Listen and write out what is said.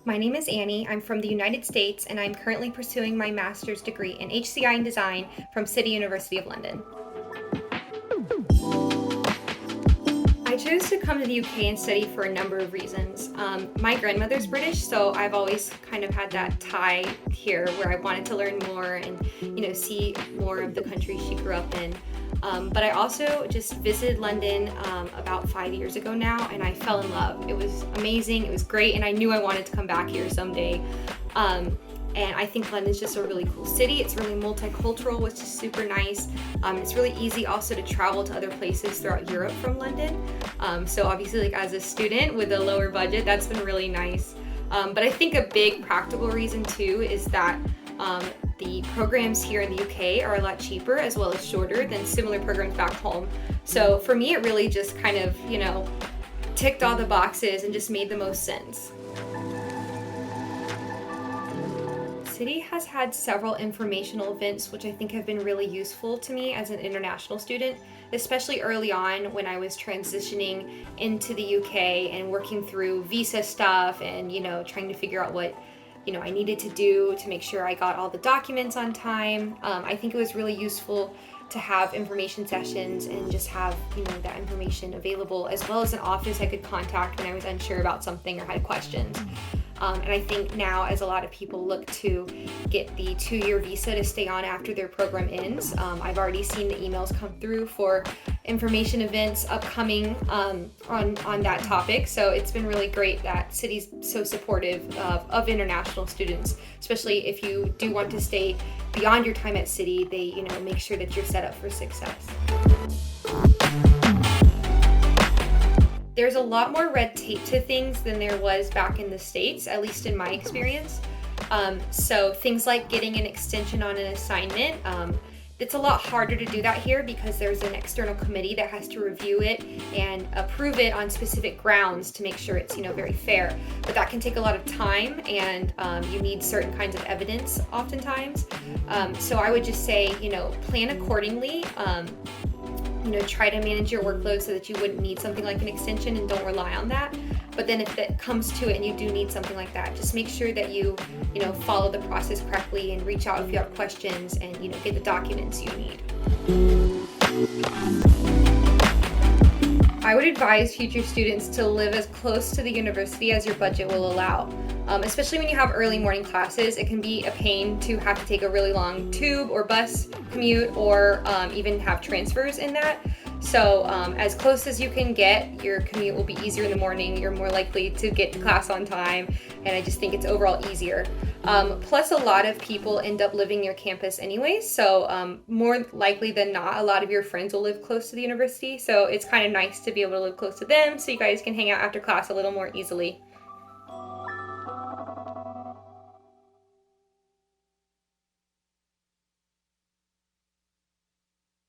My name is Annie. I'm from the United States and I'm currently pursuing my master's degree in HCI and design from City University of London. I chose to come to the UK and study for a number of reasons. My grandmother's British, so I've always kind of had that tie here where I wanted to learn more and see more of the country she grew up in. But I also just visited London about 5 years ago now, and I fell in love. It was amazing, it was great, and I knew I wanted to come back here someday. And I think London's just a really cool city. It's really multicultural, which is super nice. It's really easy also to travel to other places throughout Europe from London. So obviously, like as a student with a lower budget, that's been really nice. But I think a big practical reason too is that the programs here in the UK are a lot cheaper as well as shorter than similar programs back home. So for me, it really just kind of, ticked all the boxes and just made the most sense. City has had several informational events which I think have been really useful to me as an international student, especially early on when I was transitioning into the UK and working through visa stuff and trying to figure out what I needed to do to make sure I got all the documents on time. I think it was really useful to have information sessions and just have that information available, as well as an office I could contact when I was unsure about something or had questions. And I think now, as a lot of people look to get the 2-year visa to stay on after their program ends, I've already seen the emails come through for information events upcoming on that topic. So it's been really great that City's so supportive of international students, especially if you do want to stay beyond your time at City. They make sure that you're set up for success. There's a lot more red tape to things than there was back in the States, at least in my experience. So things like getting an extension on an assignment, it's a lot harder to do that here because there's an external committee that has to review it and approve it on specific grounds to make sure it's very fair. But that can take a lot of time, and you need certain kinds of evidence oftentimes. So I would just say plan accordingly. Try to manage your workload so that you wouldn't need something like an extension, and don't rely on that. But then if it comes to it and you do need something like that, just make sure that you follow the process correctly and reach out if you have questions and get the documents you need. I would advise future students to live as close to the university as your budget will allow. Especially when you have early morning classes, it can be a pain to have to take a really long tube or bus commute, or even have transfers in that. So as close as you can get, your commute will be easier in the morning. You're more likely to get to class on time, and I just think it's overall easier. Plus, a lot of people end up living near campus anyway, so more likely than not, a lot of your friends will live close to the university. So it's kind of nice to be able to live close to them so you guys can hang out after class a little more easily.